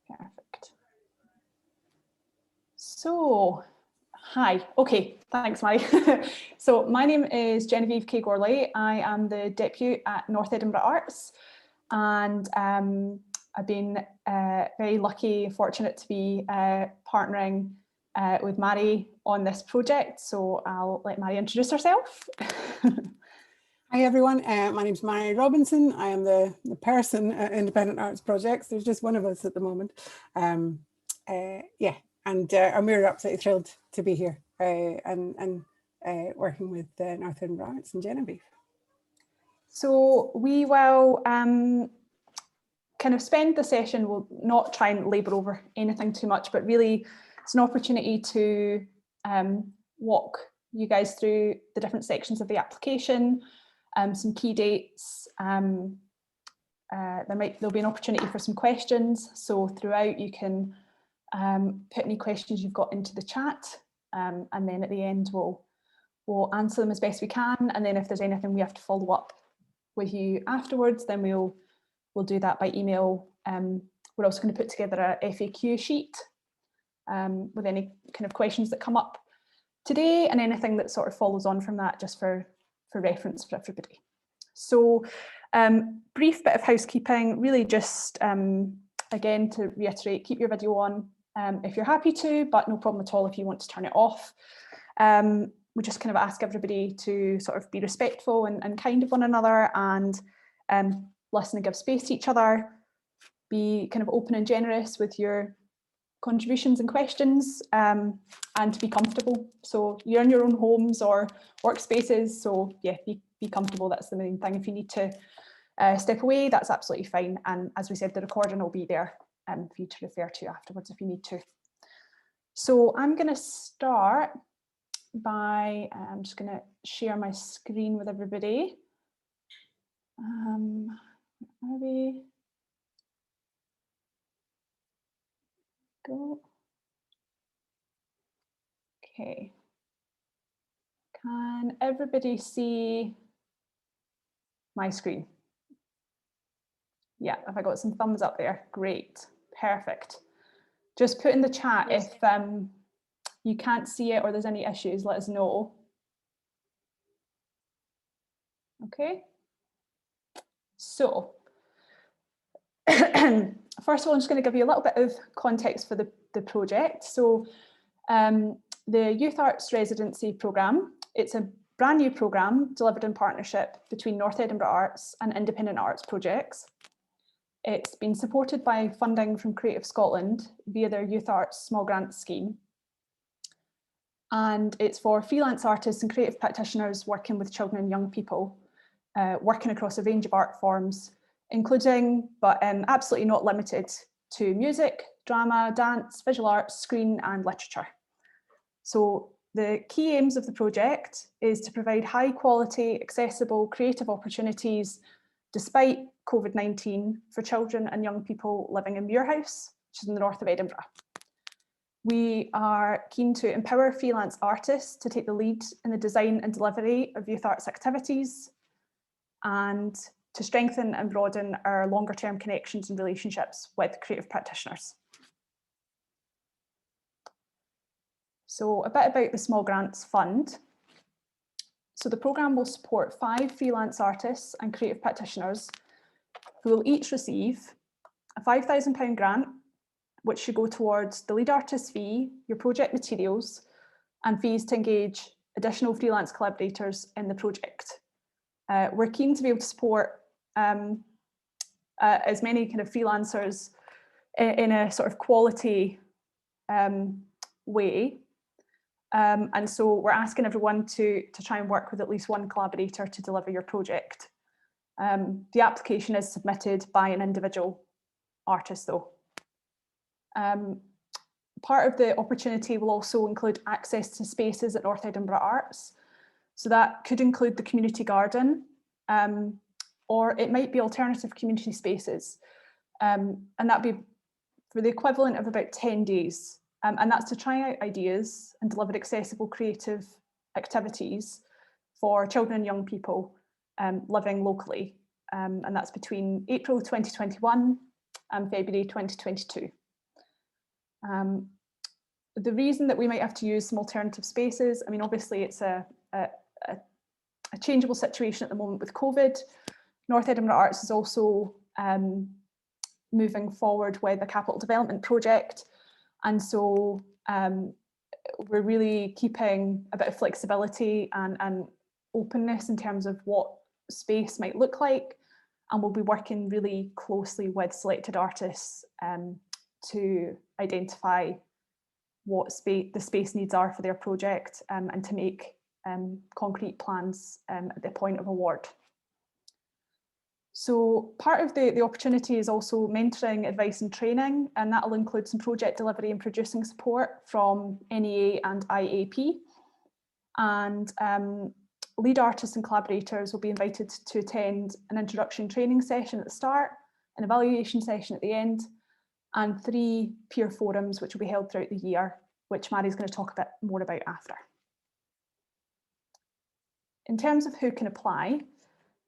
Perfect. So, hi. Okay, thanks, Mary. So my name is Genevieve K. Gorley. I am the Depute at North Edinburgh Arts, and I've been very lucky and fortunate to be partnering with Mary on this project. So I'll let Mary introduce herself. Hi everyone, my name is Mary Robinson. I am the person at Independent Arts Projects. There's just one of us at the moment. Yeah, and we're absolutely thrilled to be here and working with North Edinburgh Arts and Genevieve. So we will kind of spend the session, we'll not try and labour over anything too much, but really it's an opportunity to walk you guys through the different sections of the application, some key dates. There'll be an opportunity for some questions. So throughout you can put any questions you've got into the chat, and then at the end we'll answer them as best we can. And then if there's anything we have to follow up with you afterwards, then we'll do that by email. We're also going to put together a FAQ sheet with any kind of questions that come up today and anything that sort of follows on from that, just for reference for everybody. So brief bit of housekeeping, really just again to reiterate, keep your video on if you're happy to, but no problem at all if you want to turn it off. We just kind of ask everybody to sort of be respectful and kind of one another, and listen and give space to each other, be kind of open and generous with your contributions and questions, and to be comfortable. So you're in your own homes or workspaces, so yeah, be comfortable. That's the main thing. If you need to step away, that's absolutely fine. And as we said, the recording will be there for you to refer to afterwards if you need to. So I'm going to start by, I'm just going to share my screen with everybody. Are we? Go. Okay. Can everybody see my screen? Yeah, have I got some thumbs up there? Great, perfect. Just put in the chat if you can't see it or there's any issues, let us know. Okay. So, first of all, I'm just going to give you a little bit of context for the project. So, the Youth Arts Residency programme, it's a brand new programme delivered in partnership between North Edinburgh Arts and Independent Arts Projects. It's been supported by funding from Creative Scotland via their Youth Arts Small Grants Scheme. And it's for freelance artists and creative practitioners working with children and young people, working across a range of art forms, including, but absolutely not limited to music, drama, dance, visual arts, screen and literature. So the key aims of the project is to provide high quality, accessible, creative opportunities despite COVID-19 for children and young people living in Muirhouse, which is in the north of Edinburgh. We are keen to empower freelance artists to take the lead in the design and delivery of youth arts activities, and to strengthen and broaden our longer term connections and relationships with creative practitioners. So a bit about the Small Grants Fund. So the programme will support 5 freelance artists and creative practitioners who will each receive a £5,000 grant, which should go towards the lead artist fee, your project materials, and fees to engage additional freelance collaborators in the project. We're keen to be able to support as many kind of freelancers in a sort of quality way. And so we're asking everyone to try and work with at least one collaborator to deliver your project. The application is submitted by an individual artist though. Part of the opportunity will also include access to spaces at North Edinburgh Arts. So that could include the community garden, or it might be alternative community spaces. And that'd be for the equivalent of about 10 days. And that's to try out ideas and deliver accessible creative activities for children and young people living locally. And that's between April 2021 and February 2022. The reason that we might have to use some alternative spaces, I mean, obviously it's a changeable situation at the moment with COVID. North Edinburgh Arts is also moving forward with a capital development project. And so we're really keeping a bit of flexibility and openness in terms of what space might look like. And we'll be working really closely with selected artists to identify what the space needs are for their project and to make concrete plans at the point of award. So part of the opportunity is also mentoring, advice and training, and that'll include some project delivery and producing support from NEA and IAP. And lead artists and collaborators will be invited to attend an introduction training session at the start, an evaluation session at the end, and 3 peer forums which will be held throughout the year, which Mary's going to talk a bit more about after. In terms of who can apply,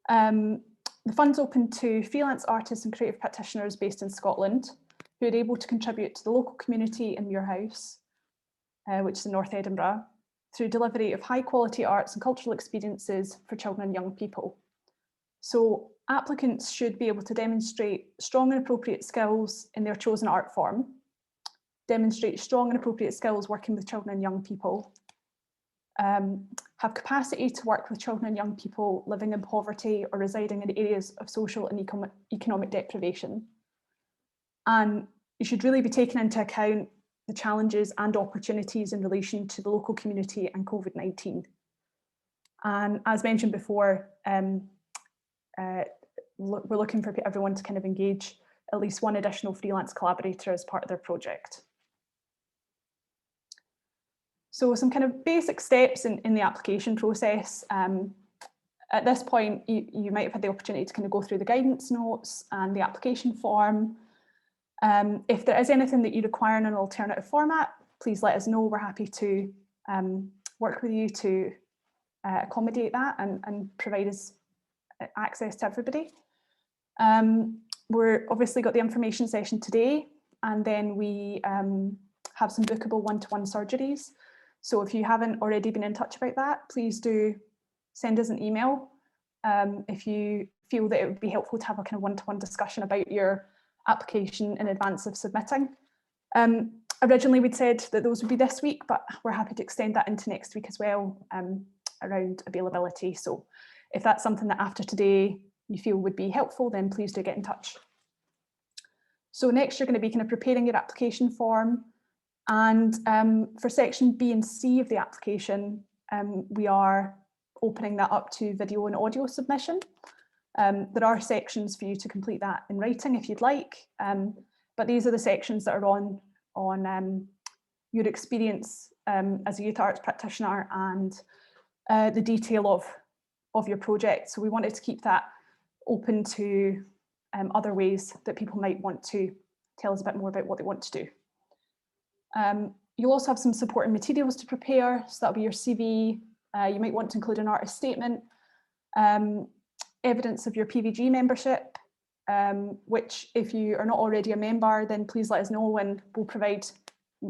the fund's open to freelance artists and creative practitioners based in Scotland who are able to contribute to the local community in Muirhouse, which is in North Edinburgh, through delivery of high quality arts and cultural experiences for children and young people. So applicants should be able to demonstrate strong and appropriate skills in their chosen art form, demonstrate strong and appropriate skills working with children and young people, have capacity to work with children and young people living in poverty or residing in areas of social and economic deprivation. And you should really be taking into account the challenges and opportunities in relation to the local community and COVID-19. And as mentioned before, we're looking for everyone to kind of engage at least one additional freelance collaborator as part of their project. So some kind of basic steps in the application process. At this point, you might have had the opportunity to kind of go through the guidance notes and the application form. If there is anything that you require in an alternative format, please let us know. We're happy to work with you to accommodate that and provide us access to everybody. We're obviously got the information session today, and then we have some bookable one-to-one surgeries. So if you haven't already been in touch about that, please do send us an email if you feel that it would be helpful to have a kind of one-to-one discussion about your application in advance of submitting. Originally we'd said that those would be this week, but we're happy to extend that into next week as well around availability. So if that's something that after today you feel would be helpful, then please do get in touch. So next you're going to be kind of preparing your application form. And for section B and C of the application, we are opening that up to video and audio submission. There are sections for you to complete that in writing if you'd like, but these are the sections that are on your experience as a youth arts practitioner and the detail of your project. So we wanted to keep that open to other ways that people might want to tell us a bit more about what they want to do. You'll also have some supporting materials to prepare, so that'll be your CV. You might want to include an artist statement, evidence of your PVG membership, which if you are not already a member, then please let us know and we'll provide,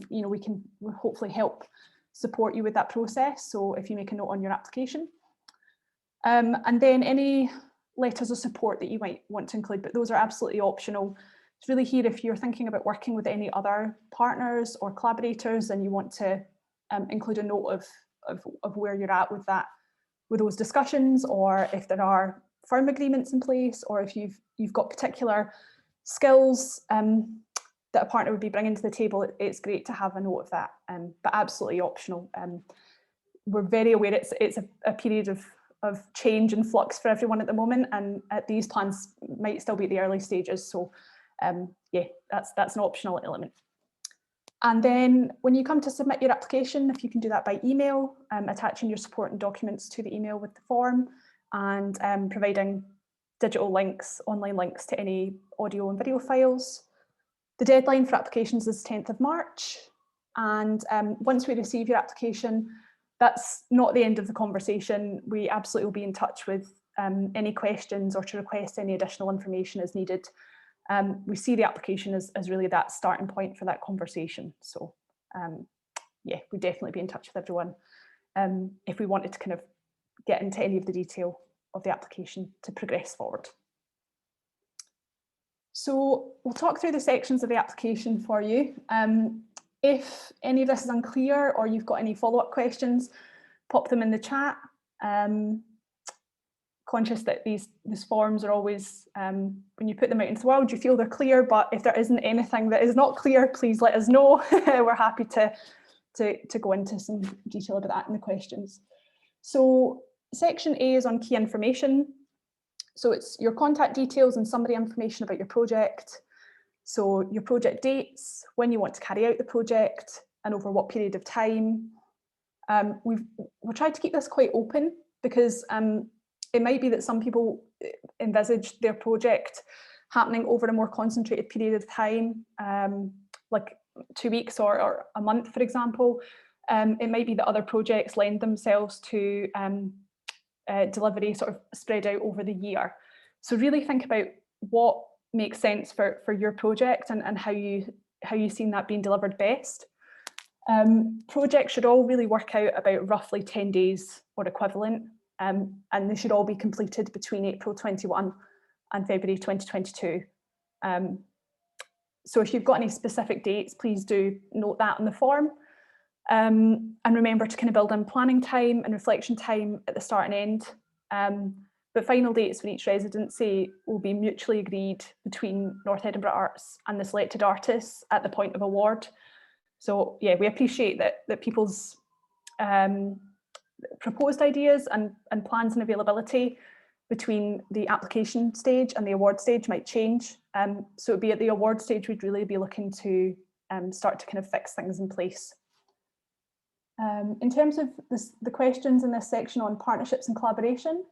we can hopefully help support you with that process. So if you make a note on your application. And then any letters of support that you might want to include, but those are absolutely optional. It's really here if you're thinking about working with any other partners or collaborators and you want to include a note of where you're at with those discussions, or if there are firm agreements in place, or if you've got particular skills that a partner would be bringing to the table, it's great to have a note of that, but absolutely optional. We're very aware it's a period of change and flux for everyone at the moment, and these plans might still be at the early stages. So yeah, that's an optional element. And then when you come to submit your application, if you can do that by email, attaching your supporting documents to the email with the form, and providing digital links, online links to any audio and video files. The deadline for applications is 10th of March. And once we receive your application, that's not the end of the conversation. We absolutely will be in touch with any questions or to request any additional information as needed. we see the application as really that starting point for that conversation. So yeah, we'd definitely be in touch with everyone if we wanted to kind of get into any of the detail of the application to progress forward. So we'll talk through the sections of the application for you. If any of this is unclear or you've got any follow-up questions, pop them in the chat. Conscious that these forms are always, when you put them out into the world, you feel they're clear, but if there isn't anything that is not clear, please let us know. We're happy to go into some detail about that in the questions. So section A is on key information. So it's your contact details and summary information about your project. So your project dates, when you want to carry out the project, and over what period of time. We've tried to keep this quite open because it might be that some people envisage their project happening over a more concentrated period of time, like 2 weeks or a month, for example. It might be that other projects lend themselves to delivery sort of spread out over the year. So really think about what makes sense for your project and how you've seen that being delivered best. Projects should all really work out about roughly 10 days or equivalent, and they should all be completed between April 21 and February 2022. So if you've got any specific dates, please do note that in the form. And remember to kind of build in planning time and reflection time at the start and end. But final dates for each residency will be mutually agreed between North Edinburgh Arts and the selected artists at the point of award. So yeah, we appreciate that people's proposed ideas and plans and availability between the application stage and the award stage might change. So it'd be at the award stage we'd really be looking to start to kind of fix things in place. In terms of the questions in this section on partnerships and collaboration,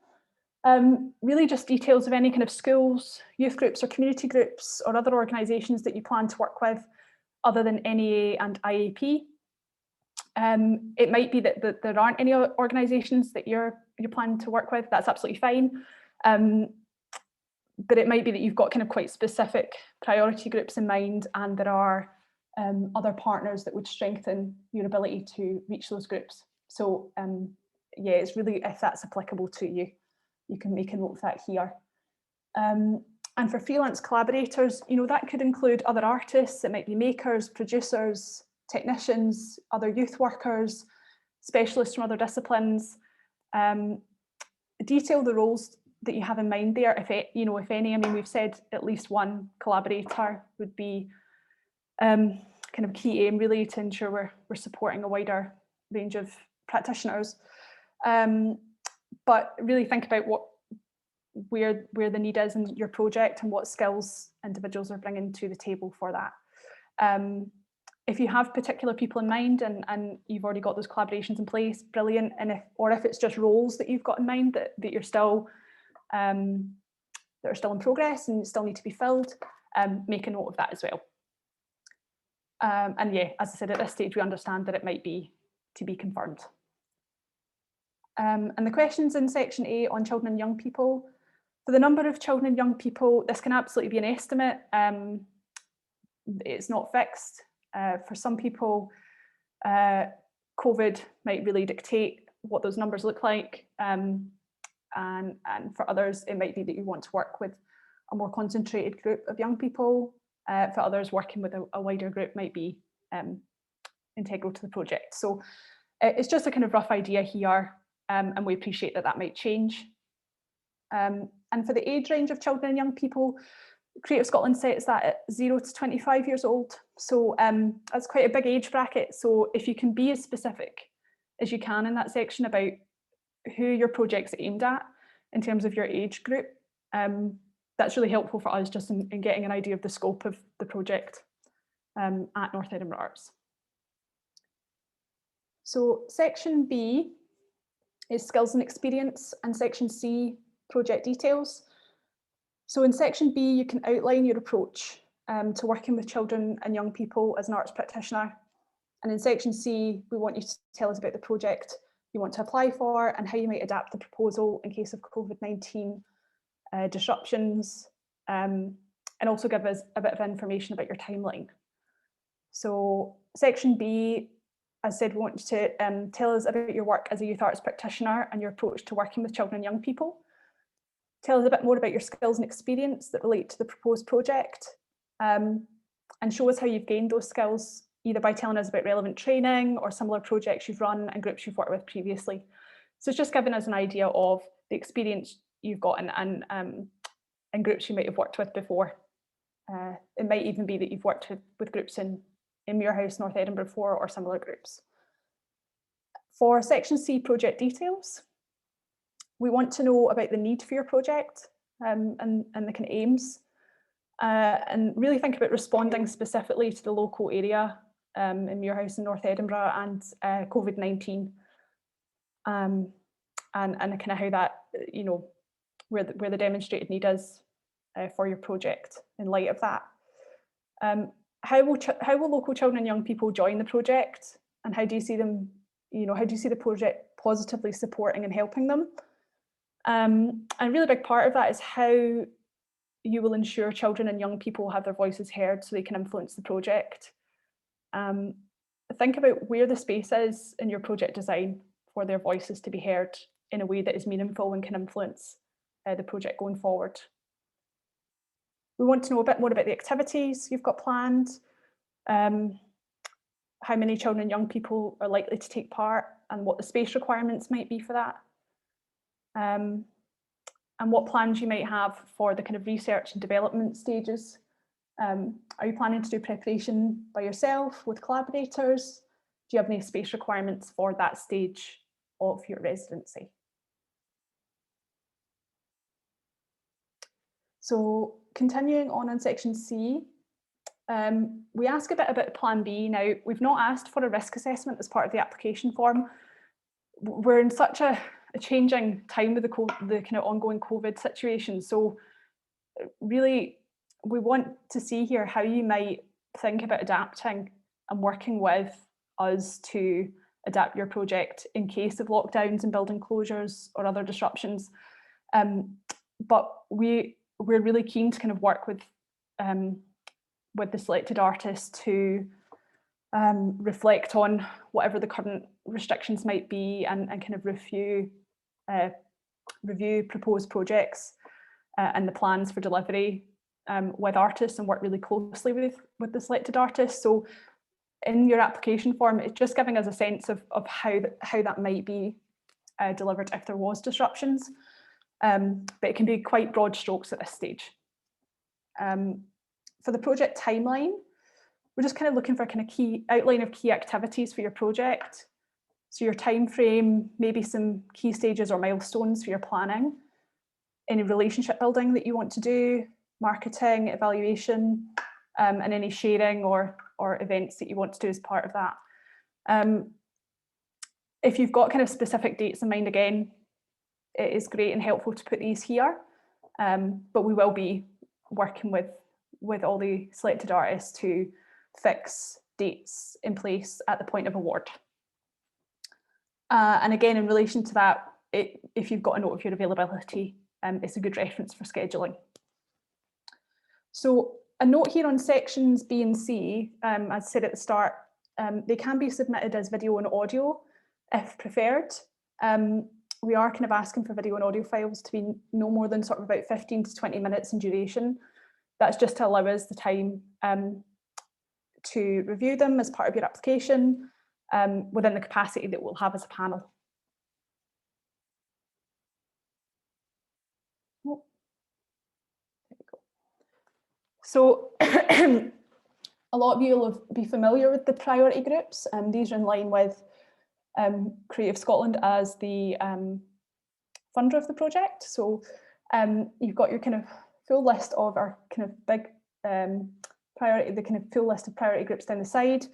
really just details of any kind of schools, youth groups or community groups or other organisations that you plan to work with other than NEA and IAP. It might be that there aren't any organisations that you're planning to work with, that's absolutely fine. But it might be that you've got kind of quite specific priority groups in mind and there are other partners that would strengthen your ability to reach those groups. So yeah, it's really, if that's applicable to you, you can make a note of that here. And for freelance collaborators, you know, that could include other artists, it might be makers, producers, technicians, other youth workers, specialists from other disciplines. Detail the roles that you have in mind there, if any. I mean, we've said at least one collaborator would be kind of key aim really to ensure we're supporting a wider range of practitioners. But really think about where the need is in your project and what skills individuals are bringing to the table for that. If you have particular people in mind and you've already got those collaborations in place, brilliant. And if it's just roles that you've got in mind that you're still that are still in progress and still need to be filled, make a note of that as well. And yeah, as I said, at this stage we understand that it might be to be confirmed. And the questions in section A on children and young people. For the number of children and young people, this can absolutely be an estimate. It's not fixed. For some people, COVID might really dictate what those numbers look like. And for others, it might be that you want to work with a more concentrated group of young people. For others, working with a wider group might be integral to the project. So it's just a kind of rough idea here, and we appreciate that might change. And for the age range of children and young people, Creative Scotland sets that at 0 to 25 years old. So that's quite a big age bracket. So if you can be as specific as you can in that section about who your project's aimed at in terms of your age group, that's really helpful for us just in getting an idea of the scope of the project at North Edinburgh Arts. So section B is skills and experience, and section C, project details. So in section B, you can outline your approach to working with children and young people as an arts practitioner. And in section C, we want you to tell us about the project you want to apply for and how you might adapt the proposal in case of COVID-19 disruptions. and also give us a bit of information about your timeline. So section B, as I said, we want you to tell us about your work as a youth arts practitioner and your approach to working with children and young people. Tell us a bit more about your skills and experience that relate to the proposed project, and show us how you've gained those skills, either by telling us about relevant training or similar projects you've run and groups you've worked with previously. So it's just giving us an idea of the experience you've got and groups you might have worked with before. It might even be that you've worked with groups in Muirhouse, North Edinburgh before, or similar groups. For section C, project details, we want to know about the need for your project and the kind of aims, and really think about responding specifically to the local area in Muirhouse and North Edinburgh and COVID-19, and kind of how that, you know, where the demonstrated need is for your project in light of that. How will local children and young people join the project, and how do you see them, you know, how do you see the project positively supporting and helping them? And a really big part of that is how you will ensure children and young people have their voices heard so they can influence the project. Think about where the space is in your project design for their voices to be heard in a way that is meaningful and can influence the project going forward. We want to know a bit more about the activities you've got planned, how many children and young people are likely to take part, and what the space requirements might be for that. And what plans you might have for the kind of research and development stages. Are you planning to do preparation by yourself with collaborators? Do you have any space requirements for that stage of your residency? So continuing on section C, we ask a bit about plan B. Now, we've not asked for a risk assessment as part of the application form. We're in such a changing time with the kind of ongoing COVID situation. So really, we want to see here how you might think about adapting and working with us to adapt your project in case of lockdowns and building closures or other disruptions. But we're really keen to kind of work with the selected artists to reflect on whatever the current restrictions might be and kind of review proposed projects and the plans for delivery with artists and work really closely with the selected artists. So in your application form, it's just giving us a sense of how that might be delivered if there was disruptions, but it can be quite broad strokes at this stage. For the project timeline, we're just kind of looking for a kind of key outline of key activities for your project. So your time frame, maybe some key stages or milestones for your planning, any relationship building that you want to do, marketing, evaluation, and any sharing or events that you want to do as part of that. If you've got kind of specific dates in mind, again, it is great and helpful to put these here, but we will be working with all the selected artists to fix dates in place at the point of award. And again, in relation to that, if you've got a note of your availability, it's a good reference for scheduling. So a note here on sections B and C, as I said at the start, they can be submitted as video and audio if preferred. We are kind of asking for video and audio files to be no more than sort of about 15 to 20 minutes in duration. That's just to allow us the time to review them as part of your application within the capacity that we'll have as a panel. Oh, there we go. So a lot of you will be familiar with the priority groups, and these are in line with Creative Scotland as the funder of the project. So you've got your kind of full list of our kind of big the kind of full list of priority groups down the side.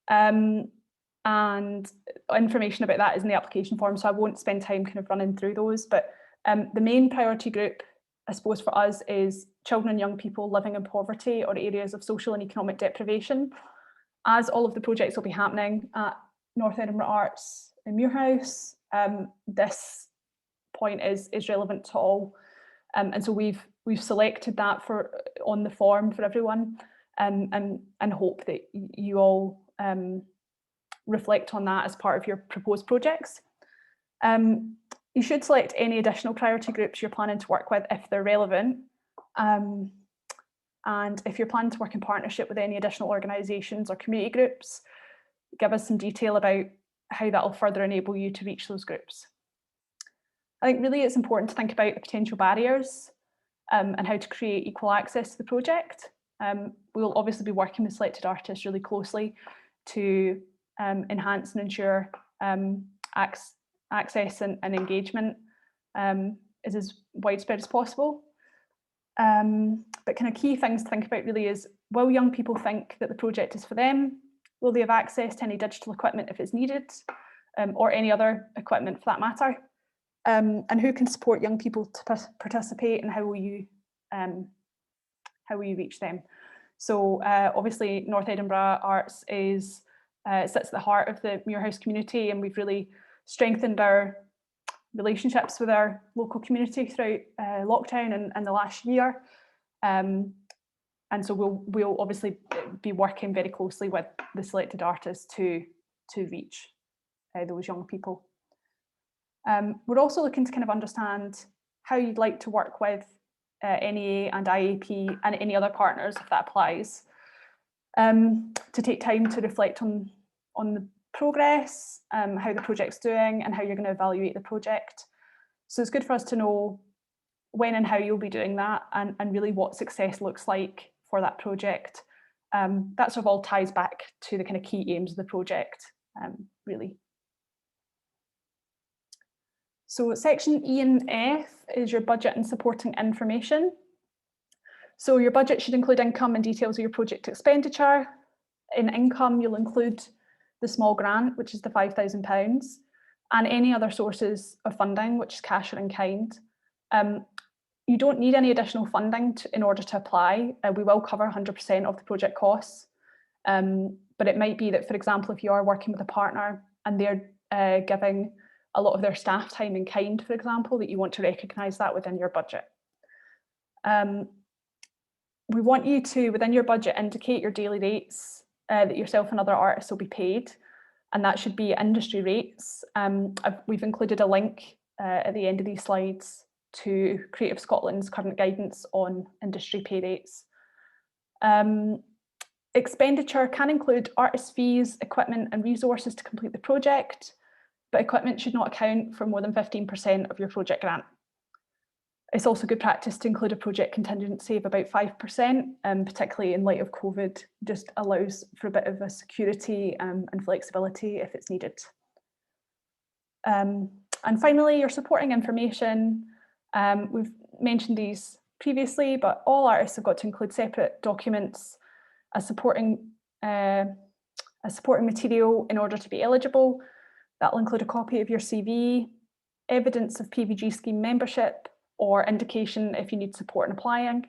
And information about that is in the application form, so I won't spend time kind of running through those. But the main priority group, I suppose, for us is children and young people living in poverty or areas of social and economic deprivation. As all of the projects will be happening at North Edinburgh Arts in Muirhouse, this point is relevant to all. And so we've we've selected that on the form for everyone, and hope that you all reflect on that as part of your proposed projects. You should select any additional priority groups you're planning to work with if they're relevant. And if you're planning to work in partnership with any additional organisations or community groups, give us some detail about how that will further enable you to reach those groups. I think really it's important to think about the potential barriers and how to create equal access to the project. We'll obviously be working with selected artists really closely to enhance and ensure access and engagement is as widespread as possible. But kind of key things to think about really is, will young people think that the project is for them? Will they have access to any digital equipment if it's needed, or any other equipment for that matter? And who can support young people to participate, and how will you reach them? So obviously North Edinburgh Arts sits at the heart of the Muirhouse community, and we've really strengthened our relationships with our local community throughout lockdown and the last year. And so we'll obviously be working very closely with the selected artists to reach those young people. We're also looking to kind of understand how you'd like to work with NEA and IAP and any other partners, if that applies, to take time to reflect on the progress, how the project's doing, and how you're going to evaluate the project. So it's good for us to know when and how you'll be doing that, and really what success looks like for that project. That sort of all ties back to the kind of key aims of the project, really. So section E and F is your budget and supporting information. So your budget should include income and details of your project expenditure. In income, you'll include the small grant, which is the £5,000, and any other sources of funding, which is cash or in kind. You don't need any additional funding in order to apply. We will cover 100% of the project costs. But it might be that, for example, if you are working with a partner and they're giving a lot of their staff time in kind, for example, that you want to recognise that within your budget. We want you to, within your budget, indicate your daily rates that yourself and other artists will be paid, and that should be industry rates. We've included a link at the end of these slides to Creative Scotland's current guidance on industry pay rates. Expenditure can include artist fees, equipment and resources to complete the project, but equipment should not account for more than 15% of your project grant. It's also good practice to include a project contingency of about 5%, particularly in light of COVID, just allows for a bit of a security and flexibility if it's needed. And finally, your supporting information. We've mentioned these previously, but all artists have got to include separate documents as supporting material in order to be eligible. That'll include a copy of your CV, evidence of PVG scheme membership, or indication if you need support in applying.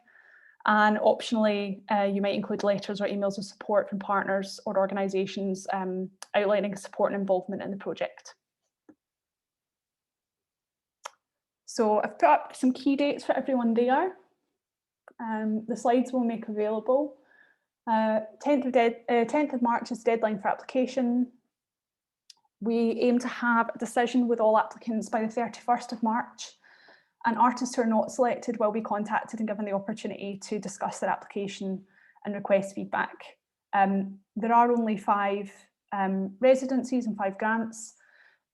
And optionally, you might include letters or emails of support from partners or organisations outlining support and involvement in the project. So I've put up some key dates for everyone there. The slides we'll make available. 10th of March is the deadline for application. We aim to have a decision with all applicants by the 31st of March. And artists who are not selected will be contacted and given the opportunity to discuss their application and request feedback. There are only 5 residencies and 5 grants,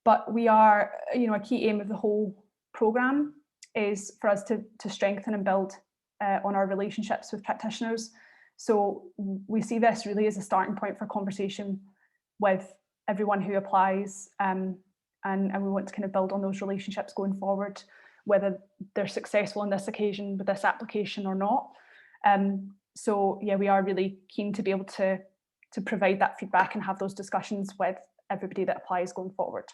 but we are, a key aim of the whole programme is for us to strengthen and build on our relationships with practitioners. So we see this really as a starting point for conversation with everyone who applies, and we want to kind of build on those relationships going forward, whether they're successful on this occasion with this application or not. So yeah, we are really keen to be able to provide that feedback and have those discussions with everybody that applies going forward.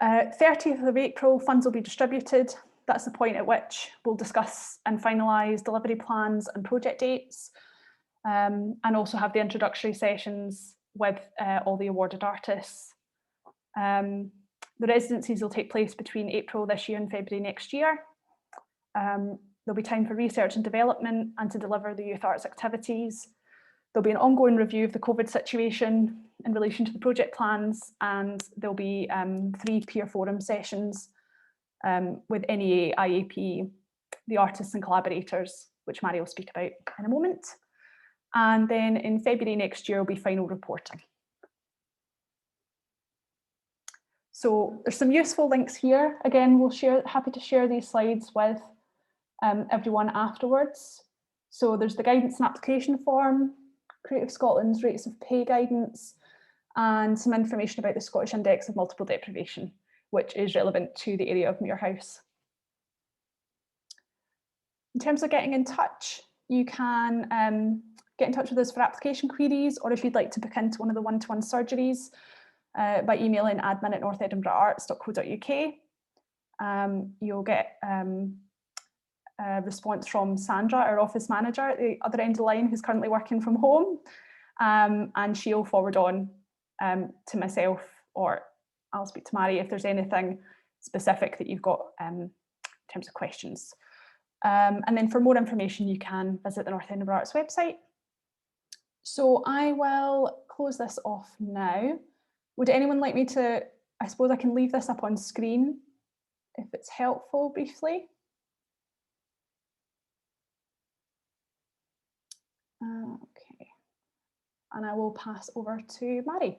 30th of April, funds will be distributed. That's the point at which we'll discuss and finalise delivery plans and project dates, and also have the introductory sessions with all the awarded artists. The residencies will take place between April this year and February next year. There'll be time for research and development and to deliver the youth arts activities. There'll be an ongoing review of the COVID situation in relation to the project plans, and there'll be 3 peer forum sessions with NEA, IAP, the artists and collaborators, which Mary will speak about in a moment. And then in February next year will be final reporting. So there's some useful links here. Again, happy to share these slides with everyone afterwards. So there's the guidance and application form, Creative Scotland's rates of pay guidance, and some information about the Scottish Index of Multiple Deprivation, which is relevant to the area of Muirhouse. In terms of getting in touch, you can get in touch with us for application queries, or if you'd like to book into one of the one-to-one surgeries by emailing admin@northeddinburgharts.co.uk. You'll get a response from Sandra, our office manager at the other end of the line, who's currently working from home, and she'll forward on to myself, or I'll speak to Mary if there's anything specific that you've got in terms of questions. And then for more information, you can visit the North Edinburgh Arts website. So I will close this off now. Would anyone like me to, I suppose I can leave this up on screen if it's helpful briefly. Okay, and I will pass over to Mary.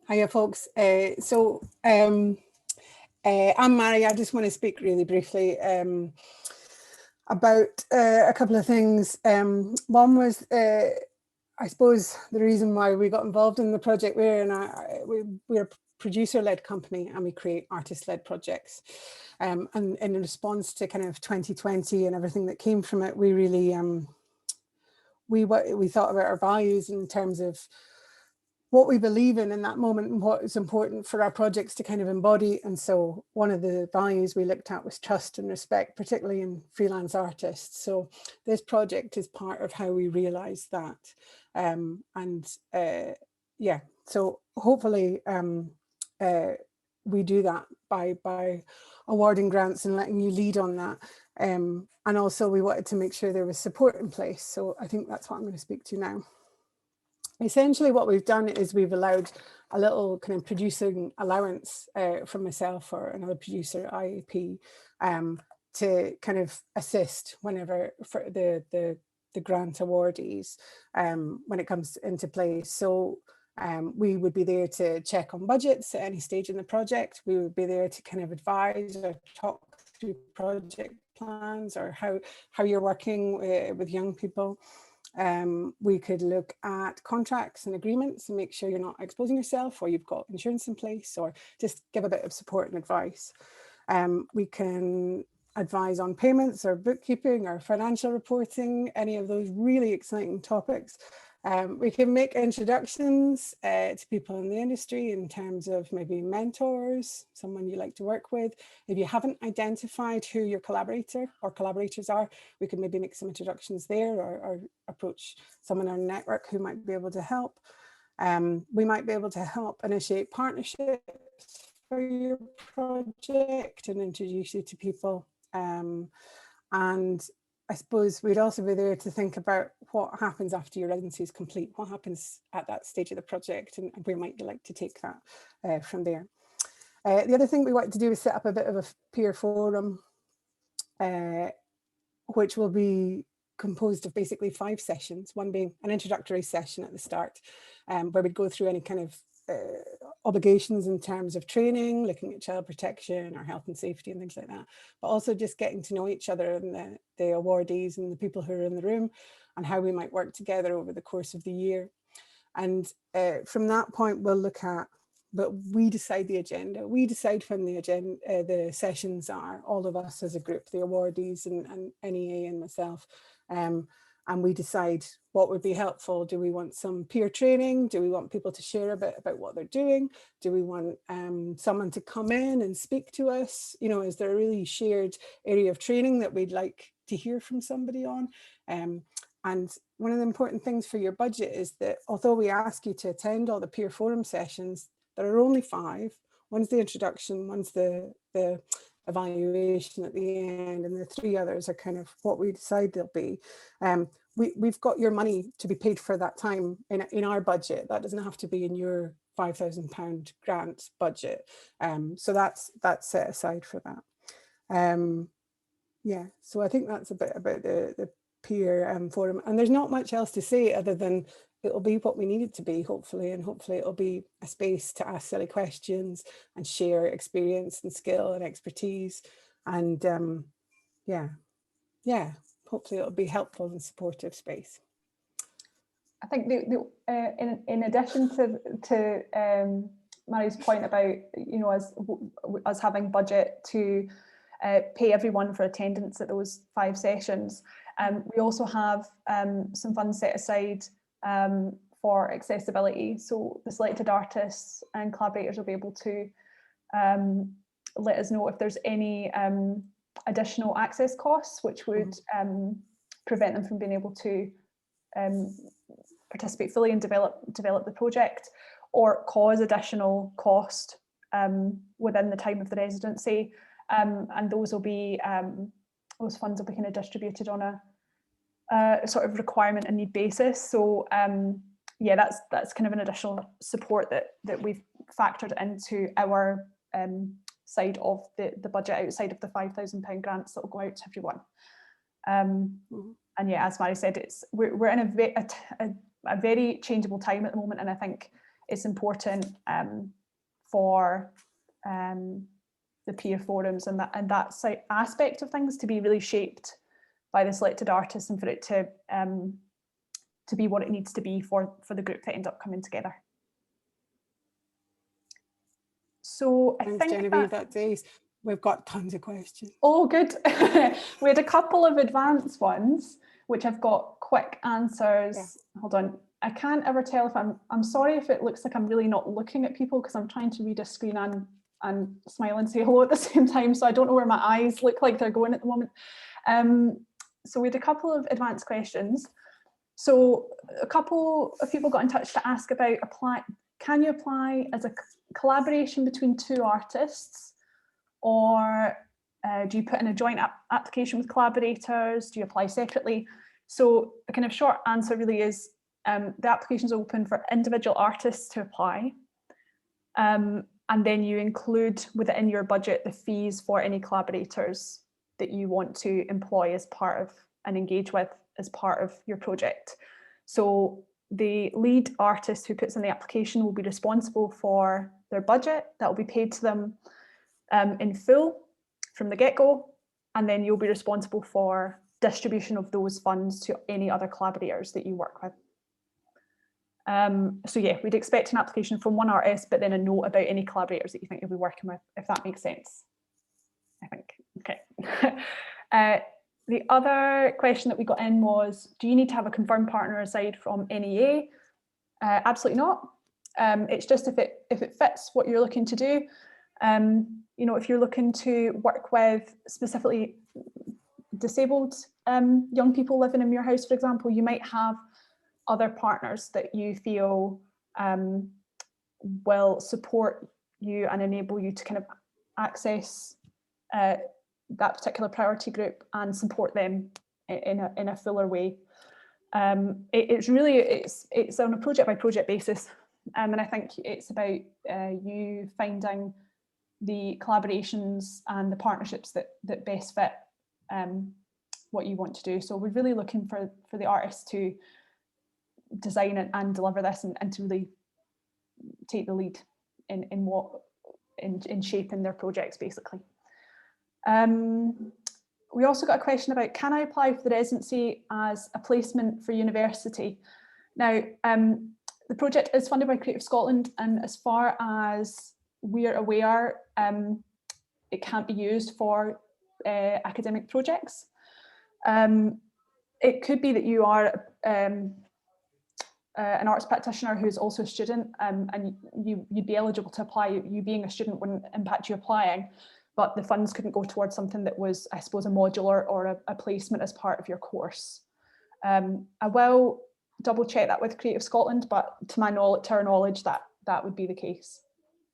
Hiya folks, I'm Mary. I just want to speak really briefly about a couple of things. One was, I suppose, the reason why we got involved in the project. We're a producer-led company and we create artist-led projects. And in response to kind of 2020 and everything that came from it, we really, we thought about our values in terms of what we believe in that moment and what is important for our projects to kind of embody. And so one of the values we looked at was trust and respect, particularly in freelance artists. So this project is part of how we realize that. Yeah, so hopefully we do that by awarding grants and letting you lead on that. And also we wanted to make sure there was support in place. So I think that's what I'm going to speak to now. Essentially what we've done is we've allowed a little kind of producing allowance from myself or another producer, IAP, to kind of assist whenever for the grant awardees when it comes into play. So we would be there to check on budgets at any stage in the project. We would be there to kind of advise or talk through project plans or how you're working with young people. We could look at contracts and agreements and make sure you're not exposing yourself, or you've got insurance in place, or just give a bit of support and advice. We can advise on payments or bookkeeping or financial reporting, any of those really exciting topics. We can make introductions to people in the industry in terms of maybe mentors, someone you like to work with. If you haven't identified who your collaborator or collaborators are, we could maybe make some introductions there, or approach someone in our network who might be able to help. We might be able to help initiate partnerships for your project and introduce you to people. And I suppose we'd also be there to think about what happens after your residency is complete, what happens at that stage of the project, and where might you like to take that from there. The other thing we wanted to do is set up a bit of a peer forum, which will be composed of basically 5 sessions, one being an introductory session at the start, where we'd go through any kind of obligations in terms of training, looking at child protection or health and safety and things like that, but also just getting to know each other and the awardees and the people who are in the room, and how we might work together over the course of the year. And from that point we'll look at, but we decide the agenda, we decide when the sessions are, all of us as a group, the awardees and NEA and myself, and we decide what would be helpful. Do we want some peer training? Do we want people to share a bit about what they're doing? Do we want someone to come in and speak to us? You know, is there a really shared area of training that we'd like to hear from somebody on? And one of the important things for your budget is that although we ask you to attend all the peer forum sessions, there are only 5. One's the introduction, one's the evaluation at the end, and the 3 others are kind of what we decide they'll be. We've got your money to be paid for that time in our budget. That doesn't have to be in your £5,000 grant budget. So that's set aside for that. Yeah, so I think that's a bit about the peer forum, and there's not much else to say other than it'll be what we need it to be, hopefully, and hopefully it'll be a space to ask silly questions and share experience and skill and expertise, and yeah, hopefully it'll be helpful and supportive space. I think in addition to Mary's point about, you know, us having budget to pay everyone for attendance at those 5 sessions, we also have some funds set aside for accessibility. So the selected artists and collaborators will be able to let us know if there's any additional access costs which would prevent them from being able to participate fully and develop the project, or cause additional cost within the time of the residency, and those will be those funds will be kind of distributed on a sort of requirement and need basis. So yeah, that's kind of an additional support that we've factored into our side of the budget outside of the £5,000 grants that will go out to everyone. And yeah, as Mary said, we're in a very changeable time at the moment, and I think it's important for the peer forums and that aspect of things to be really shaped by the selected artists, and for it to be what it needs to be for the group to end up coming together. So I think Genevieve, we've got tons of questions. Oh, good. We had a couple of advanced ones, which I've got quick answers. Yeah. Hold on. I can't ever tell if I'm sorry if it looks like I'm really not looking at people, because I'm trying to read a screen and smile and say hello at the same time. So I don't know where my eyes look like they're going at the moment. So we had a couple of advanced questions. So a couple of people got in touch to ask about can you apply as a collaboration between 2 artists, or do you put in a joint application with collaborators? Do you apply separately? So the kind of short answer really is the application is open for individual artists to apply. And then you include within your budget the fees for any collaborators that you want to employ as part of and engage with as part of your project. So the lead artist who puts in the application will be responsible for their budget. That will be paid to them in full from the get-go, and then you'll be responsible for distribution of those funds to any other collaborators that you work with. So yeah, we'd expect an application from one artist, but then a note about any collaborators that you think you'll be working with, if that makes sense, I think. Okay. The other question that we got in was, do you need to have a confirmed partner aside from NEA? Absolutely not. It's just if it fits what you're looking to do. You know, if you're looking to work with specifically disabled young people living in your house, for example, you might have other partners that you feel will support you and enable you to kind of access that particular priority group and support them in a fuller way. It's on a project by project basis, and I think it's about you finding the collaborations and the partnerships that best fit what you want to do. So we're really looking for the artists to design it and deliver this, and to really take the lead in shaping their projects, basically. We also got a question about, can I apply for the residency as a placement for university? Now, the project is funded by Creative Scotland, and as far as we're aware, it can't be used for academic projects. It could be that you are an arts practitioner who's also a student, and you'd be eligible to apply. You being a student wouldn't impact you applying, but the funds couldn't go towards something that was, I suppose, a modular or a placement as part of your course. I will double check that with Creative Scotland, but to our knowledge, that would be the case.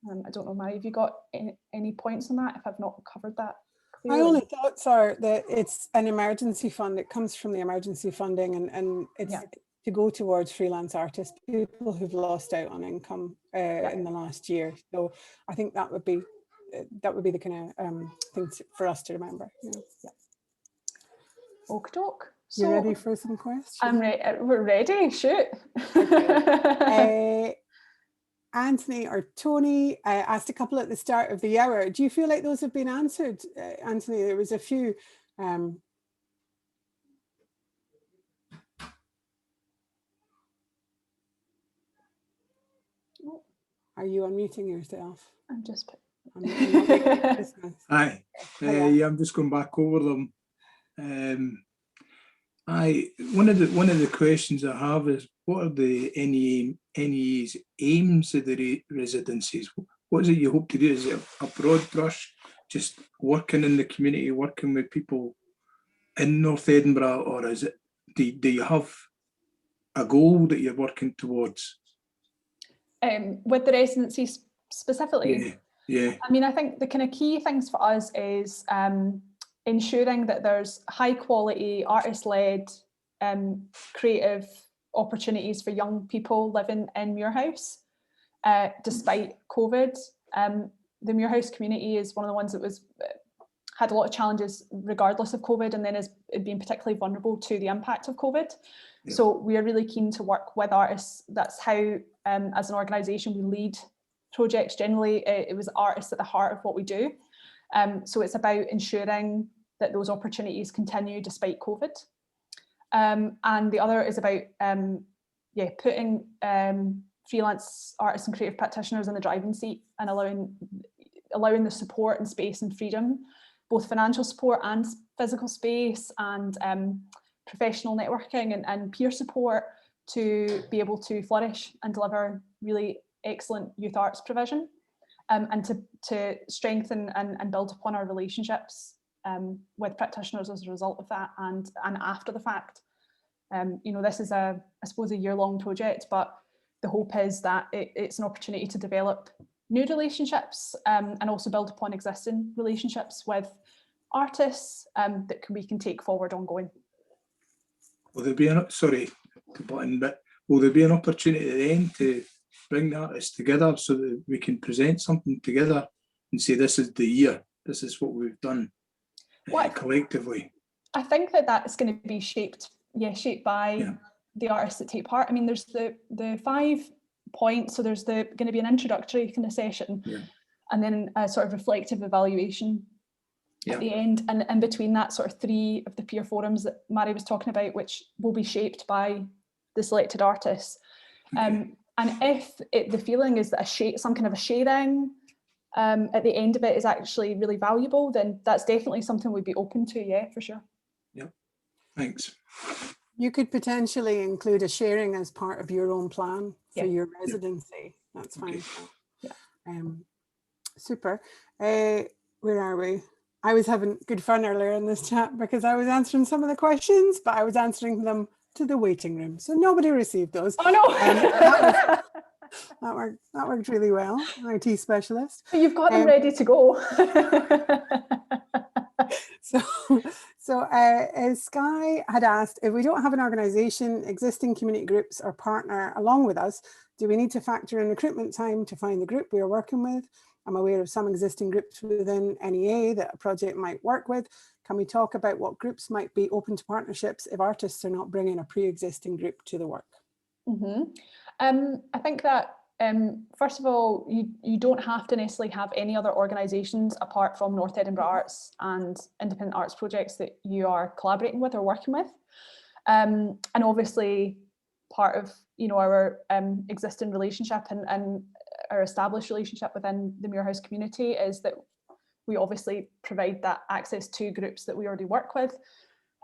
I don't know, Mary, have you got any points on that, if I've not covered that clearly? My only thoughts are that it's an emergency fund. It comes from the emergency funding, and it's to go towards freelance artists, people who've lost out on income in the last year. So I think that would be the kind of thing for us to remember. Okie doke. You ready for some questions? We're ready, shoot. Okay. Anthony or Tony asked a couple at the start of the hour. Do you feel like those have been answered, Anthony? There was a few. Are you unmuting yourself? I'm just. Hi. Yeah, I'm just going back over them. One of the questions I have is, what are the NEA's aims of the residencies? What is it you hope to do? Is it a broad brush, just working in the community, working with people in North Edinburgh, or is it? Do you have a goal that you're working towards? With the residencies specifically? Yeah. I mean, I think the kind of key things for us is ensuring that there's high quality, artist-led, creative opportunities for young people living in Muirhouse, despite COVID. The Muirhouse community is one of the ones that had a lot of challenges regardless of COVID, and then has been particularly vulnerable to the impact of COVID. Yeah. So we are really keen to work with artists. That's how, as an organisation, we lead projects generally. It was artists at the heart of what we do. So it's about ensuring that those opportunities continue despite COVID. And the other is about putting freelance artists and creative practitioners in the driving seat and allowing the support and space and freedom, both financial support and physical space and professional networking and peer support, to be able to flourish and deliver really excellent youth arts provision, and to strengthen and build upon our relationships with practitioners as a result of that, and after the fact. This is I suppose a year-long project, but the hope is that it's an opportunity to develop new relationships and also build upon existing relationships with artists that we can take forward ongoing. Will there be will there be an opportunity then to bring the artists together so that we can present something together and say, this is the year, this is what we've done collectively? I think that's going to be shaped by the artists that take part. I mean, there's the 5 points, so there's going to be an introductory kind of session, and then a sort of reflective evaluation at the end, and in between that, sort of 3 of the peer forums that Mary was talking about, which will be shaped by the selected artists. And if the feeling is that some kind of a sharing at the end of it is actually really valuable, then that's definitely something we'd be open to, for sure. Yeah, thanks. You could potentially include a sharing as part of your own plan for your residency. That's fine. Super. Where are we? I was having good fun earlier in this chat because I was answering some of the questions, but I was answering them to the waiting room, so nobody received those. Oh no! That worked really well. IT specialist. But you've got them ready to go. So Sky had asked, if we don't have an organisation, existing community groups or partner along with us, do we need to factor in recruitment time to find the group we are working with? I'm aware of some existing groups within NEA that a project might work with. Can we talk about what groups might be open to partnerships if artists are not bringing a pre-existing group to the work? I think that first of all, you don't have to necessarily have any other organisations apart from North Edinburgh Arts and independent arts projects that you are collaborating with or working with. And obviously part of our existing relationship and our established relationship within the Muirhouse community is that we obviously provide that access to groups that we already work with,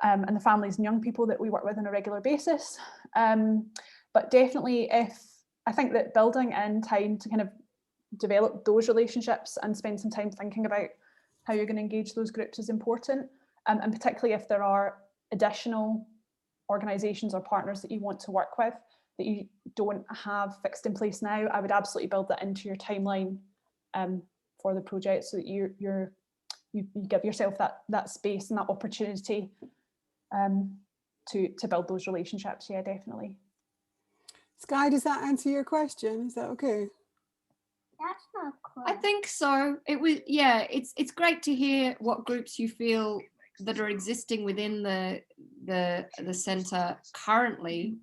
and the families and young people that we work with on a regular basis. But definitely, I think that building in time to kind of develop those relationships and spend some time thinking about how you're going to engage those groups is important, and particularly if there are additional organisations or partners that you want to work with that you don't have fixed in place now, I would absolutely build that into your timeline for the project, so that you give yourself that space and that opportunity to build those relationships. Yeah, definitely. Sky, does that answer your question? Is that okay? That's not quite. I think so. It was, yeah, it's great to hear what groups you feel that are existing within the centre currently,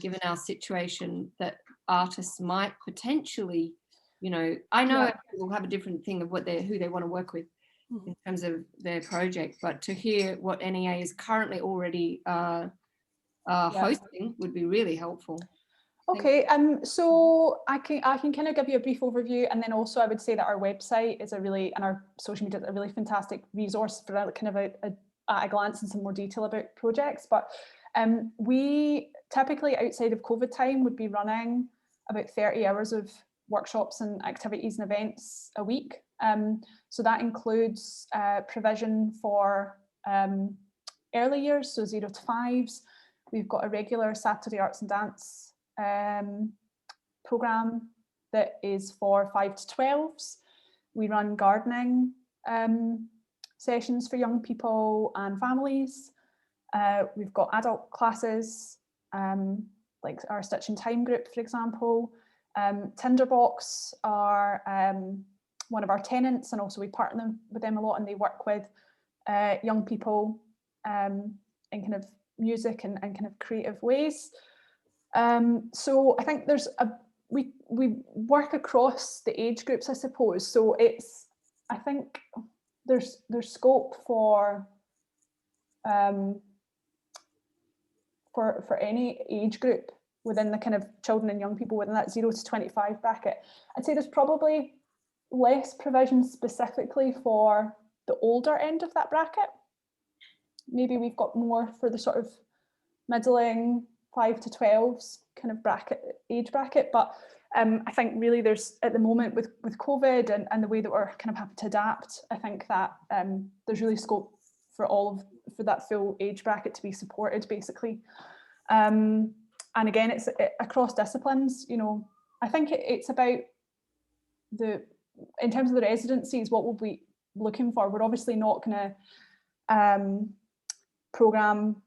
given our situation, that artists might potentially, you know, I know people have a different thing of who they want to work with in terms of their project, but to hear what NEA is currently already hosting would be really helpful. Okay, so I can kind of give you a brief overview, and then also I would say that our website is and our social media is a really fantastic resource for kind of a glance in some more detail about projects. But we typically, outside of COVID time, would be running about 30 hours of workshops and activities and events a week. So that includes provision for early years, so 0 to 5s. We've got a regular Saturday Arts and Dance programme that is for 5 to 12s. We run gardening sessions for young people and families. We've got adult classes, like our Stitch in Time group, for example. Tinderbox are one of our tenants, and also we partner with them a lot, and they work with young people in kind of music and kind of creative ways. So I think we work across the age groups, I suppose. So I think there's scope for any age group within the kind of children and young people within that 0 to 25 bracket. I'd say there's probably less provision specifically for the older end of that bracket. Maybe we've got more for the sort of middling 5 to 12s kind of age bracket, but I think really there's, at the moment with COVID and the way that we're kind of having to adapt, I think that there's really scope for that full age bracket to be supported, basically. And again, it's across disciplines. You know, I think it's about in terms of the residencies, what we'll be looking for. We're obviously not going to programme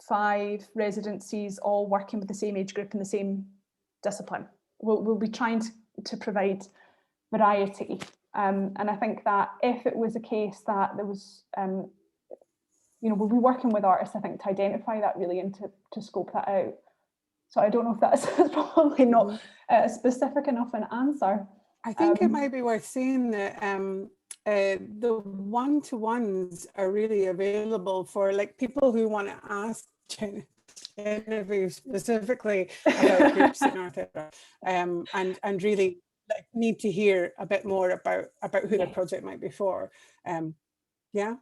5 residencies all working with the same age group in the same discipline. We'll be trying to provide variety, and I think that if it was a case that there was, you know, we'll be working with artists, I think, to identify that really and to scope that out. So I don't know if that's probably not specific enough an answer. I think it might be worth saying that the one-to-ones are really available for like people who want to ask Genevieve specifically about groups in North Edinburgh, and really like need to hear a bit more about who the project might be for. Yeah.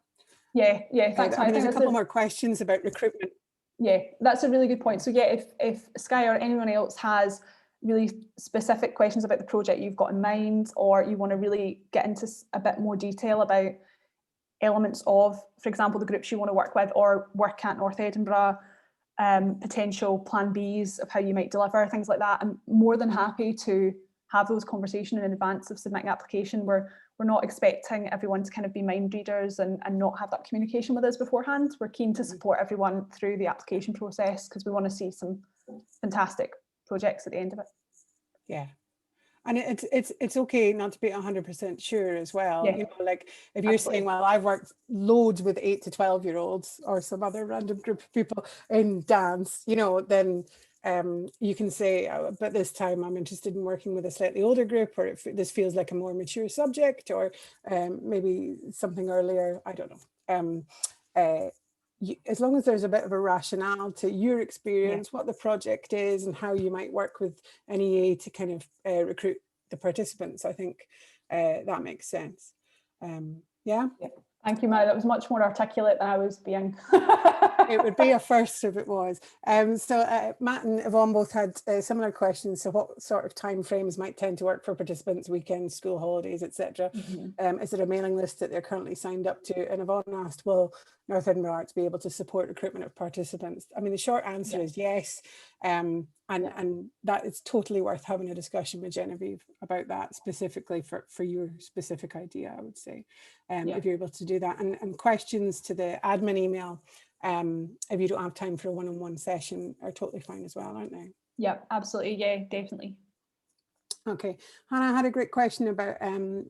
Thanks. I mean, there's a couple more questions about recruitment. Yeah, that's a really good point. So yeah, if Sky or anyone else has really specific questions about the project you've got in mind, or you want to really get into a bit more detail about elements of, for example, the groups you want to work with or work at North Edinburgh, potential plan Bs of how you might deliver, things like that, I'm more than happy to have those conversations in advance of submitting application. We're not expecting everyone to kind of be mind readers and not have that communication with us beforehand. We're keen to support everyone through the application process because we want to see some fantastic projects at the end of it. Yeah. And it's okay not to be 100% sure as well. Yeah. You know, like if you're saying, well, I've worked loads with 8 to 12-year-olds or some other random group of people in dance, you know, then you can say, oh, but this time I'm interested in working with a slightly older group, or if this feels like a more mature subject, or maybe something earlier. I don't know. As long as there's a bit of a rationale to your experience, what the project is and how you might work with NEA to kind of recruit the participants, I think that makes sense. Yeah. Thank you, Mary. That was much more articulate than I was being. It would be a first if it was. So Matt and Yvonne both had similar questions. So what sort of time frames might tend to work for participants, weekends, school holidays, etc.? Is there a mailing list that they're currently signed up to? And Yvonne asked, will North Edinburgh Arts be able to support recruitment of participants? I mean, the short answer is yes. And that it's totally worth having a discussion with Genevieve about that specifically for your specific idea, I would say, if you're able to do that. And questions to the admin email, if you don't have time for a one-on-one session, are totally fine as well, aren't they? Yeah, absolutely. Yeah, definitely. Okay, Hannah had a great question about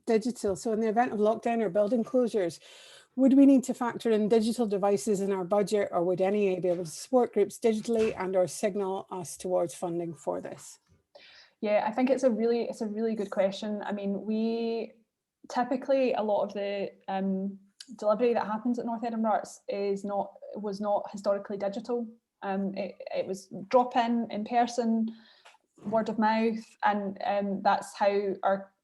digital. So in the event of lockdown or building closures, would we need to factor in digital devices in our budget, or would NEA be able to support groups digitally and or signal us towards funding for this? Yeah, I think it's a really good question. I mean, we typically, a lot of the delivery that happens at North Edinburgh Arts was not historically digital. It was drop in person, word of mouth, and that's how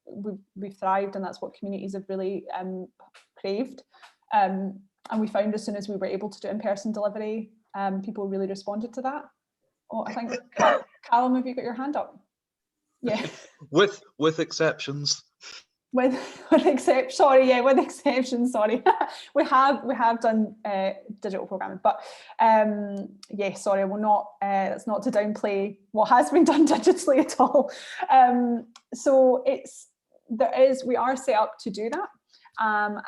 we've thrived, and that's what communities have really craved. And we found as soon as we were able to do in-person delivery, people really responded to that. Oh, I think Callum, have you got your hand up? Yeah. with exceptions. With exceptions, sorry. we have done digital programming, but yeah, sorry, we're not. That's not to downplay what has been done digitally at all. So we are set up to do that,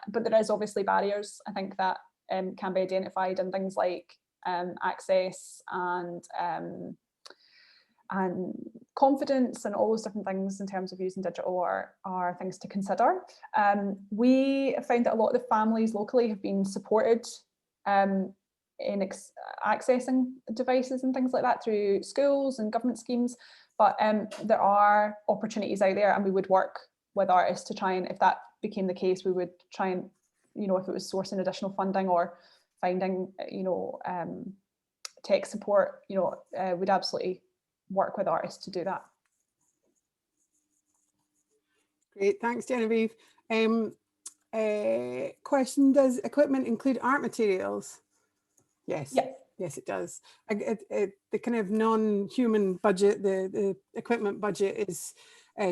but there is obviously barriers, I think, that can be identified, and things like access and confidence and all those different things in terms of using digital are things to consider. We found that a lot of the families locally have been supported in accessing devices and things like that through schools and government schemes, but there are opportunities out there, and we would work with artists to try, and if that became the case, we would try and, if it was sourcing additional funding or finding, tech support, we'd absolutely work with artists to do that. Great, thanks Genevieve. Question, does equipment include art materials? Yes. Yeah. Yes, it does. The kind of non-human budget, the equipment budget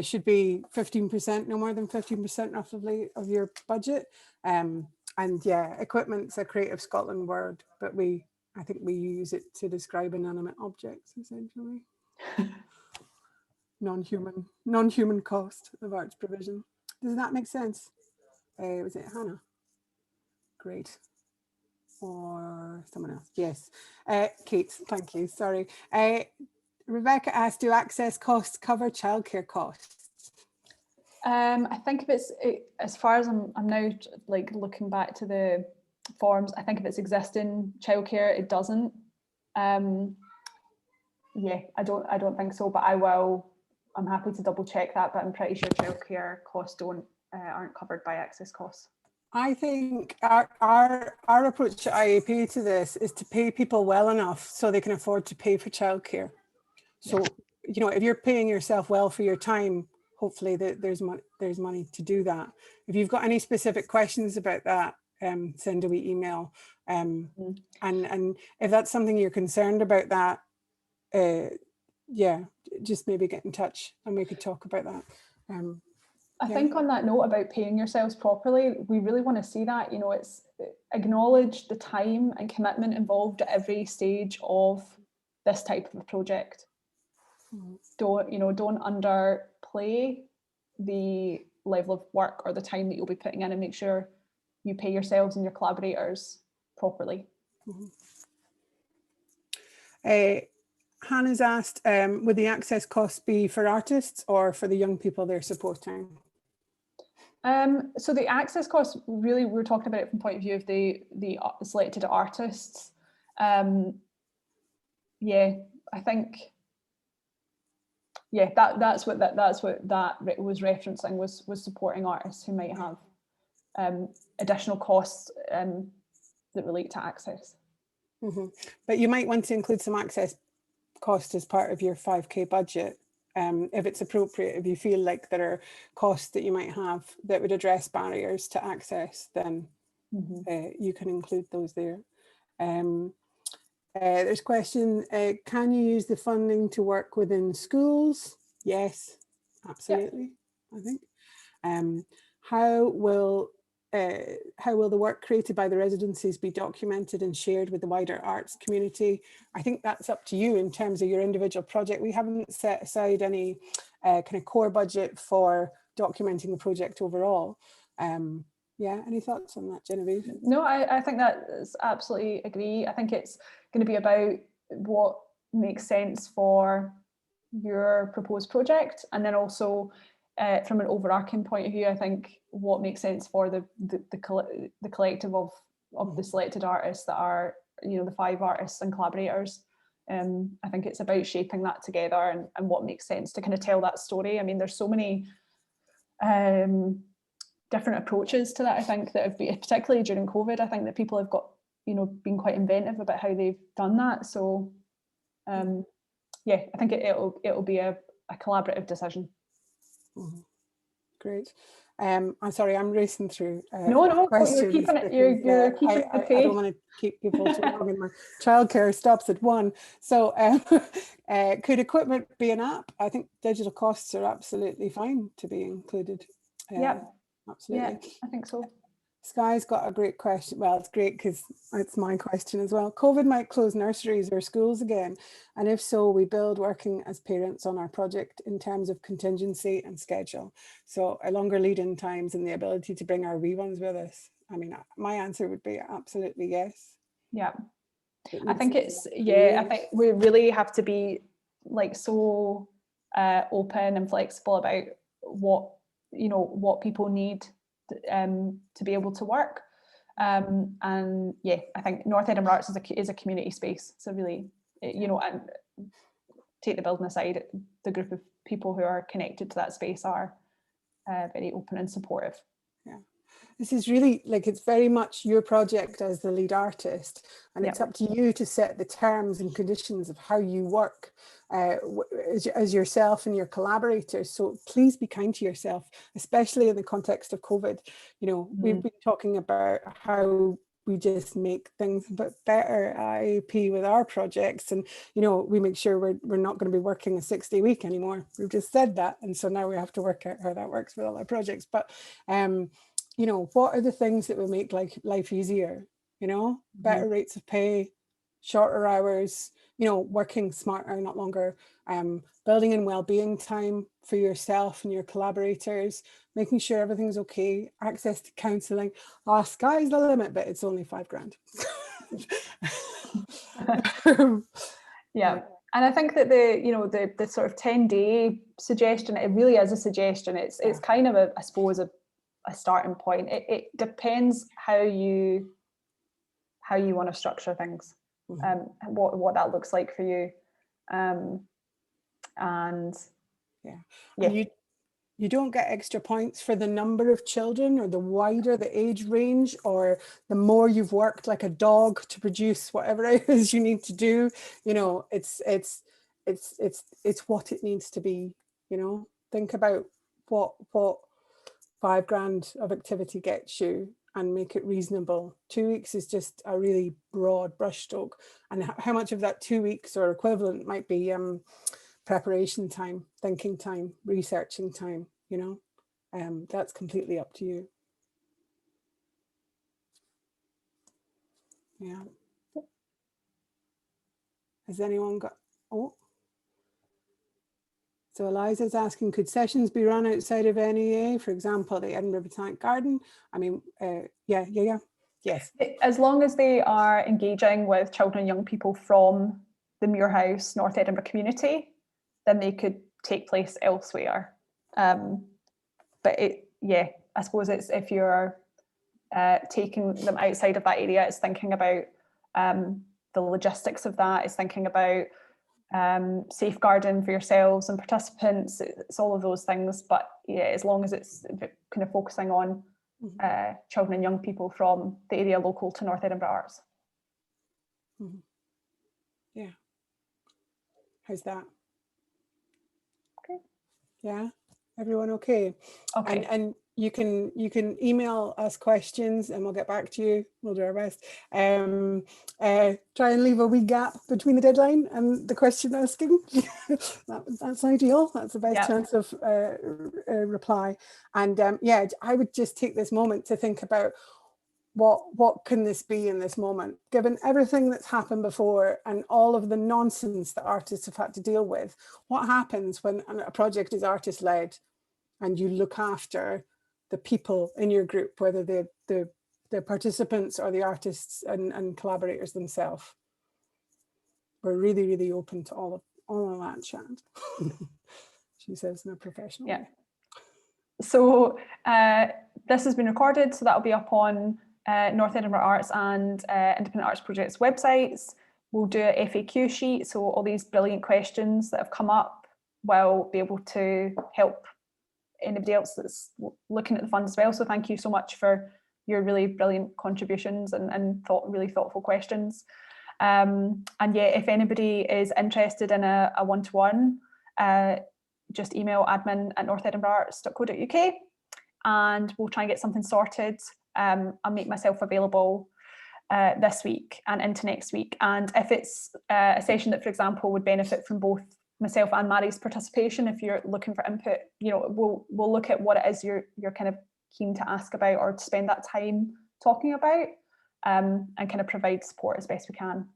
should be 15%, no more than 15% roughly of your budget. And yeah, equipment's a Creative Scotland word, but I think we use it to describe inanimate objects essentially. non-human cost of arts provision. Does that make sense? Was it Hannah? Great. Or someone else? Yes. Kate, thank you. Sorry. Rebecca asked, do access costs cover childcare costs? I think if it's, as far as I'm now like looking back to the forms, I think if it's existing childcare, it doesn't. Yeah, I don't think so, but I'm happy to double check that, but I'm pretty sure childcare costs aren't covered by access costs. I think our approach to IAP to this is to pay people well enough so they can afford to pay for childcare. So, if you're paying yourself well for your time, hopefully there's money to do that. If you've got any specific questions about that, send a wee email. And if that's something you're concerned about that, yeah, just maybe get in touch and we could talk about that. I think on that note about paying yourselves properly, we really want to see that, it's acknowledge the time and commitment involved at every stage of this type of a project. Don't underplay the level of work or the time that you'll be putting in, and make sure you pay yourselves and your collaborators properly. Hannah's asked, would the access costs be for artists or for the young people they're supporting? So the access costs, really, we're talking about it from the point of view of the selected artists. Yeah, I think, yeah, that's what that was referencing, was supporting artists who might have additional costs that relate to access. But you might want to include some access cost as part of your 5K budget. If it's appropriate, if you feel like there are costs that you might have that would address barriers to access, then you can include those there. There's a question, can you use the funding to work within schools? Yes, absolutely, I think. How will the work created by the residencies be documented and shared with the wider arts community? I think that's up to you in terms of your individual project. We haven't set aside any kind of core budget for documenting the project overall. Yeah, any thoughts on that, Genevieve? No, I think that is absolutely agree. I think it's going to be about what makes sense for your proposed project, and then also from an overarching point of view, I think what makes sense for the collective of the selected artists that are, you know, the 5 artists and collaborators. I think it's about shaping that together and what makes sense to kind of tell that story. I mean, there's so many different approaches to that, I think, that have been, particularly during COVID, I think that people have got, you know, been quite inventive about how they've done that. So yeah, I think it'll be a collaborative decision. Great. I'm sorry, I'm racing through no, questions. you're keeping it, you're keeping the pace. I don't want to keep people too long, and my childcare stops at 1. So could equipment be an app? I think digital costs are absolutely fine to be included. Yeah, absolutely. Yeah, I think so. Sky's got a great question. Well, it's great because it's my question as well. COVID might close nurseries or schools again. And if so, we build working as parents on our project in terms of contingency and schedule. So a longer lead-in times and the ability to bring our wee ones with us. I mean, my answer would be absolutely yes. Yeah, I think it's, I think we really have to be like so open and flexible about what, you know, what people need to be able to work, and yeah, I think North Edinburgh Arts is a community space. So really, you know, and take the building aside, the group of people who are connected to that space are very open and supportive. Yeah, this is really like, it's very much your project as the lead artist, and it's up to you to set the terms and conditions of how you work as yourself and your collaborators. So please be kind to yourself, especially in the context of COVID. You know, we've been talking about how we just make things a bit better at IAP with our projects, and you know, we make sure we're not going to be working a 6-day week anymore. We've just said that, and so now we have to work out how that works with all our projects. But you know, what are the things that will make life easier? You know, better rates of pay, shorter hours, you know, working smarter, not longer, building in well-being time for yourself and your collaborators, making sure everything's okay, access to counselling. Oh, sky's the limit, but it's only $5,000. Yeah. And I think that the sort of 10-day suggestion, it really is a suggestion. It's kind of I suppose a starting point. It depends how you want to structure things, what that looks like for you, and you don't get extra points for the number of children or the wider the age range, or the more you've worked like a dog to produce whatever it is you need to do. You know, it's what it needs to be. You know, think about what $5,000 of activity gets you, and make it reasonable. 2 weeks is just a really broad brushstroke, and how much of that 2 weeks or equivalent might be preparation time, thinking time, researching time, you know, that's completely up to you. Yeah. Has anyone got, so Eliza's asking, could sessions be run outside of NEA, for example, the Edinburgh Botanic Garden? I mean, yes. As long as they are engaging with children and young people from the Muirhouse, North Edinburgh community, then they could take place elsewhere. But I suppose it's, if you're taking them outside of that area, it's thinking about the logistics of that, it's thinking about safeguarding for yourselves and participants, it's all of those things. But yeah, as long as it's kind of focusing on children and young people from the area local to North Edinburgh Arts. Yeah. How's that? Okay. Yeah, everyone okay? Okay. And you can email us questions and we'll get back to you. We'll do our best. Try and leave a wee gap between the deadline and the question asking. That's ideal. That's the best chance of reply. And yeah, I would just take this moment to think about what can this be in this moment, given everything that's happened before and all of the nonsense that artists have had to deal with. What happens when a project is artist-led and you look after the people in your group, whether the participants or the artists and collaborators themselves? We're really, really open to all of that chat. She says in a professional way. So this has been recorded, so that'll be up on North Edinburgh Arts and Independent Arts Projects websites. We'll do a FAQ sheet, so all these brilliant questions that have come up will be able to help anybody else that's looking at the fund as well. So thank you so much for your really brilliant contributions and really thoughtful questions. And yeah, if anybody is interested in a one-to-one, just email admin@northedinburgharts.co.uk and we'll try and get something sorted. I'll make myself available this week and into next week. And if it's a session that, for example, would benefit from both myself and Mary's participation, if you're looking for input, you know, we'll look at what it is you're kind of keen to ask about or to spend that time talking about, and kind of provide support as best we can.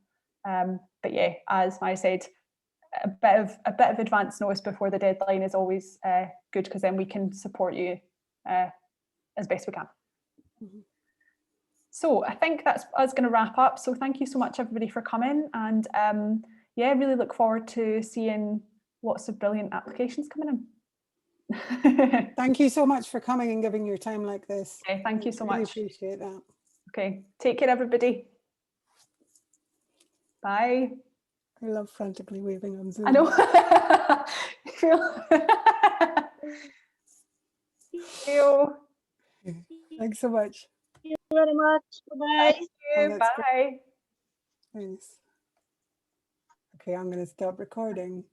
But yeah, as Mary said, a bit of advance notice before the deadline is always good, because then we can support you as best we can. So I think that's us going to wrap up. So thank you so much, everybody, for coming. And yeah, really look forward to seeing lots of brilliant applications coming in. Thank you so much for coming and giving your time like this. Okay, thank you so much. Appreciate that. Okay, take care, everybody. Bye. I love frantically waving on Zoom. I know. Thank you. Thanks so much. Thank you very much. Bye. Thank you. Bye. Nice. Okay, I'm going to stop recording.